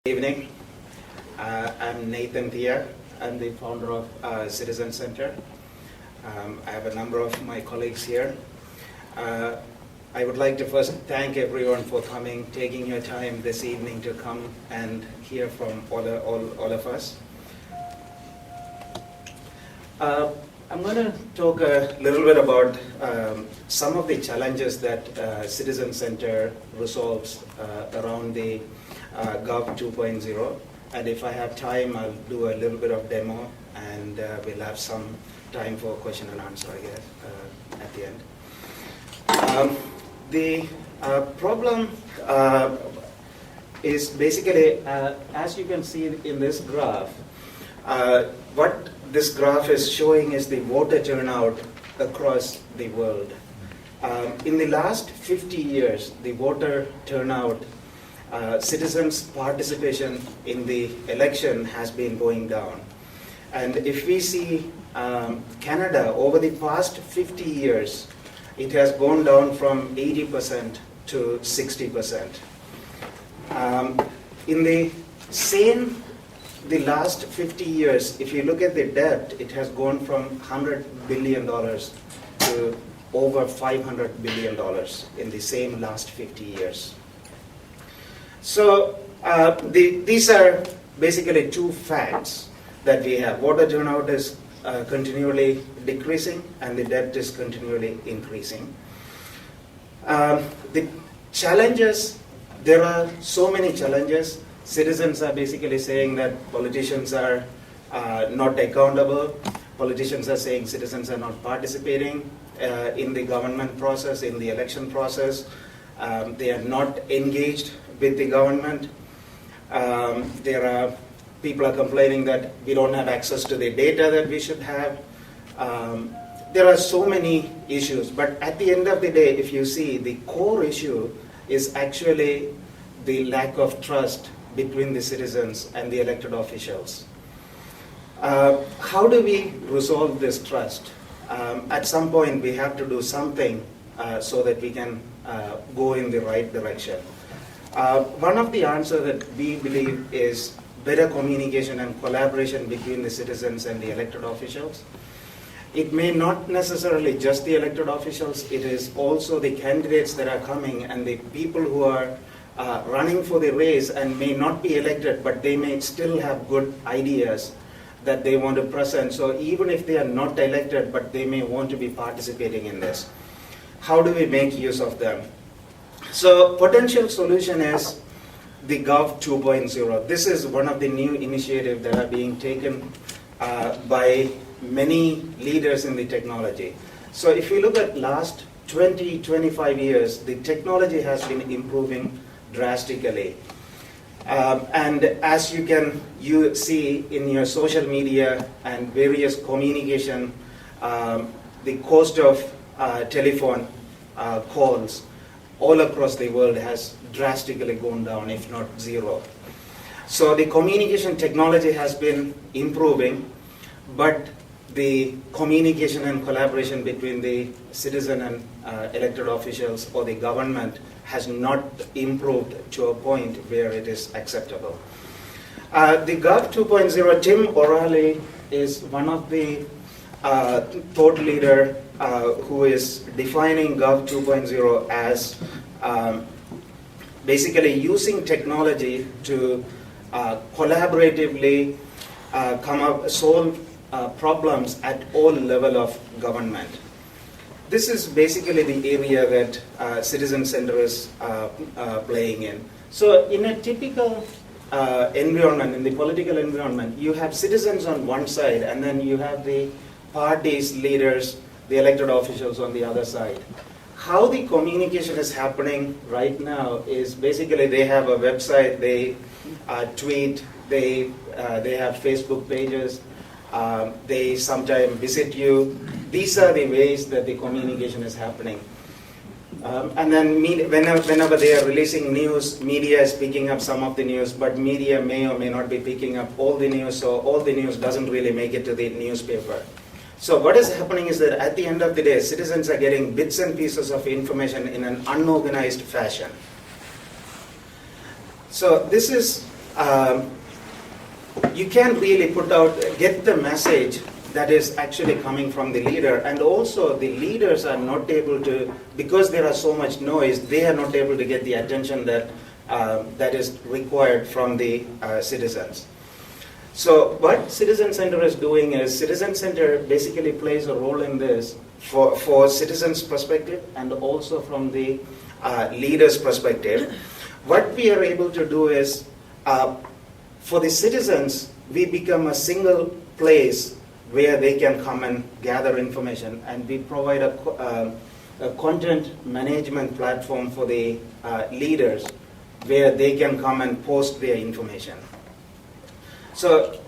Good evening. I'm Nathan Thiya. I'm the founder of Citizen Center. I have a number of my colleagues here. I would like to first thank everyone for coming, taking your time this evening to come and hear from all of us. I'm going to talk a little bit about some of the challenges that Citizen Center resolves around the Gov 2.0, and if I have time, I'll do a little bit of demo, and we'll have some time for question and answer, I guess, at the end. The problem is basically, as you can see in this graph, what this graph is showing is the voter turnout across the world. In the last 50 years, the voter turnout, citizens' participation in the election has been going down. And if we see Canada, over the past 50 years, it has gone down from 80% to 60%. In the last 50 years, if you look at the debt, it has gone from $100 billion to over $500 billion in the same last 50 years. So these are basically two facts that we have. Voter turnout is continually decreasing and the debt is continually increasing. The challenges, there are so many challenges. Citizens are basically saying that politicians are not accountable. Politicians are saying citizens are not participating in the government process, in the election process. They are not engaged with the government. People are complaining that we don't have access to the data that we should have. There are so many issues, but at the end of the day, if you see, the core issue is actually the lack of trust between the citizens and the elected officials. How do we resolve this trust? At some point, we have to do something so that we can go in the right direction. One of the answers that we believe is better communication and collaboration between the citizens and the elected officials. It may not necessarily just the elected officials, it is also the candidates that are coming and the people who are running for the race and may not be elected, but they may still have good ideas that they want to present. So even if they are not elected, but they may want to be participating in this. How do we make use of them? So potential solution is the Gov 2.0. This is one of the new initiatives that are being taken by many leaders in the technology. So if you look at last 20-25 years, the technology has been improving drastically. And as you see in your social media and various communication, the cost of telephone calls all across the world has drastically gone down, if not zero. So the communication technology has been improving, but the communication and collaboration between the citizen and elected officials or the government has not improved to a point where it is acceptable. The Gov 2.0, Tim O'Reilly is one of the thought leader who is defining Gov 2.0 as basically using technology to collaboratively solve problems at all level of government. This is basically the area that Citizen Center is playing in. So in a typical environment, in the political environment, you have citizens on one side and then you have the parties, leaders, the elected officials on the other side. How the communication is happening right now is basically they have a website, they tweet, they have Facebook pages, they sometimes visit you. These are the ways that the communication is happening. And then whenever they are releasing news, media is picking up some of the news, but media may or may not be picking up all the news, so all the news doesn't really make it to the newspaper. So what is happening is that at the end of the day, citizens are getting bits and pieces of information in an unorganized fashion. So this is you can't really get the message that is actually coming from the leader, and also the leaders are not able to, because there are so much noise, they are not able to get the attention that that is required from the citizens. So what Citizen Center is doing is, Citizen Center basically plays a role in this for citizens' perspective and also from the leaders' perspective. What we are able to do is, for the citizens, we become a single place where they can come and gather information, and we provide a content management platform for the leaders where they can come and post their information. So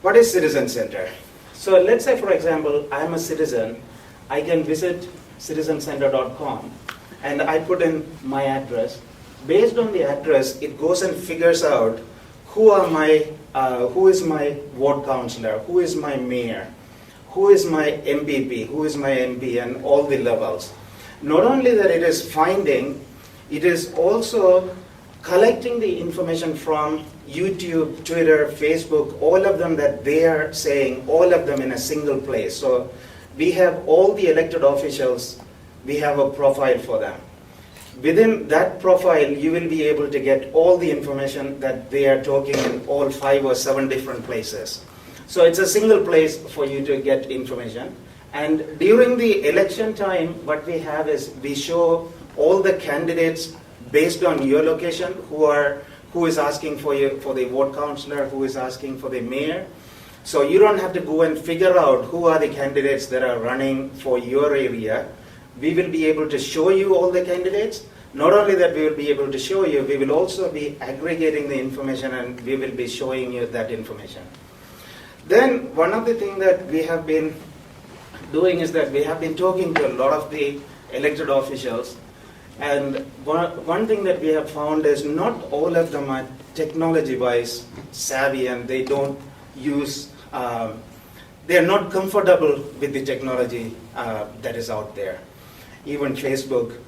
what is Citizen Center? So let's say, for example, I'm a citizen. I can visit citizencenter.com and I put in my address. Based on the address, it goes and figures out who is my ward councillor, who is my mayor, who is my MPP, who is my MP, and all the levels. Not only that it is finding, it is also collecting the information from YouTube, Twitter, Facebook, all of them that they are saying, all of them in a single place. So we have all the elected officials, we have a profile for them. Within that profile, you will be able to get all the information that they are talking in all 5 or 7 different places. So it's a single place for you to get information. And during the election time, what we have is we show all the candidates based on your location, who is asking for the ward councillor, who is asking for the mayor. So you don't have to go and figure out who are the candidates that are running for your area. We will be able to show you all the candidates. Not only that we will be able to show you, we will also be aggregating the information and we will be showing you that information. Then one of the things that we have been doing is that we have been talking to a lot of the elected officials. And one thing that we have found is not all of them are technology-wise savvy, and they don't use, they are not comfortable with the technology that is out there. Even Facebook,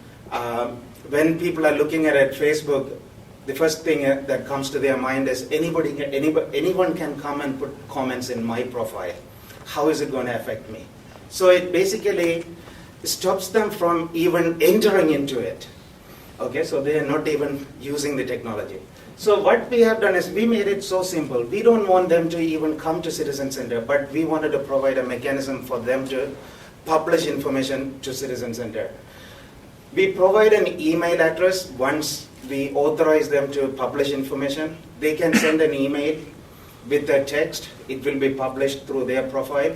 when people are looking at Facebook, the first thing that comes to their mind is anyone can come and put comments in my profile. How is it going to affect me? So it basically stops them from even entering into it. Okay, so they are not even using the technology. So what we have done is we made it so simple. We don't want them to even come to Citizen Center, but we wanted to provide a mechanism for them to publish information to Citizen Center. We provide an email address. Once we authorize them to publish information, they can send an email with a text. It will be published through their profile.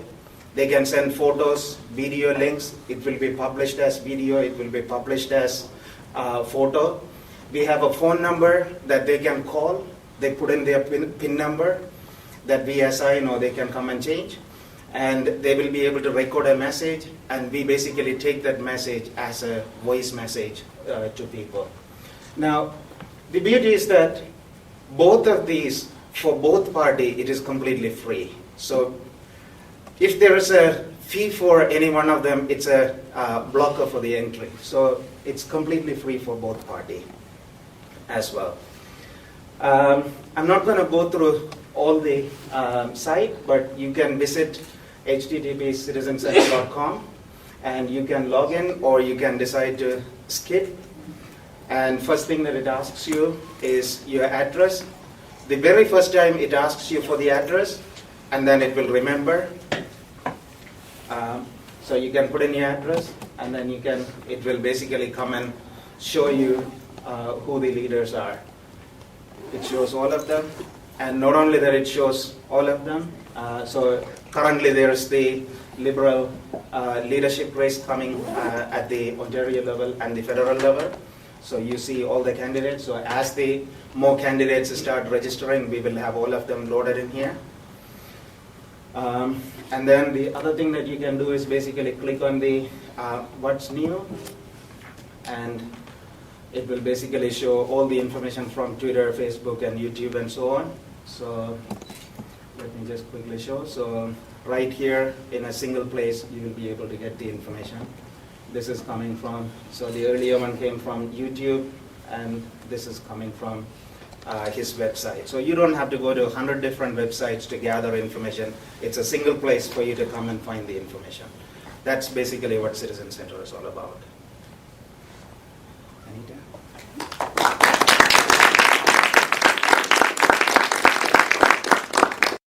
They can send photos, video links. It will be published as video. It will be published as photo. We have a phone number that they can call. They put in their PIN number that we assign, or they can come and change. And they will be able to record a message, and we basically take that message as a voice message to people. Now, the beauty is that both of these, for both parties, it is completely free. So if there is a fee for any one of them, it's a blocker for the entry. So it's completely free for both parties as well. I'm not going to go through all the site, but you can visit http://citizencenter.com and you can log in, or you can decide to skip. And first thing that it asks you is your address. The very first time it asks you for the address, and then it will remember. So you can put in your address, and then it will basically come and show you who the leaders are. It shows all of them, and not only that, it shows all of them. So currently there's the Liberal leadership race coming at the Ontario level and the federal level. So you see all the candidates. So as the more candidates start registering, we will have all of them loaded in here. And then the other thing that you can do is basically click on the what's new, and it will basically show all the information from Twitter, Facebook, and YouTube, and so on. So let me just quickly show. So right here in a single place, you will be able to get the information. This is coming from, so the earlier one came from YouTube, and this is coming from his website. So you don't have to go to 100 different websites to gather information. It's a single place for you to come and find the information. That's basically what Citizen Center is all about.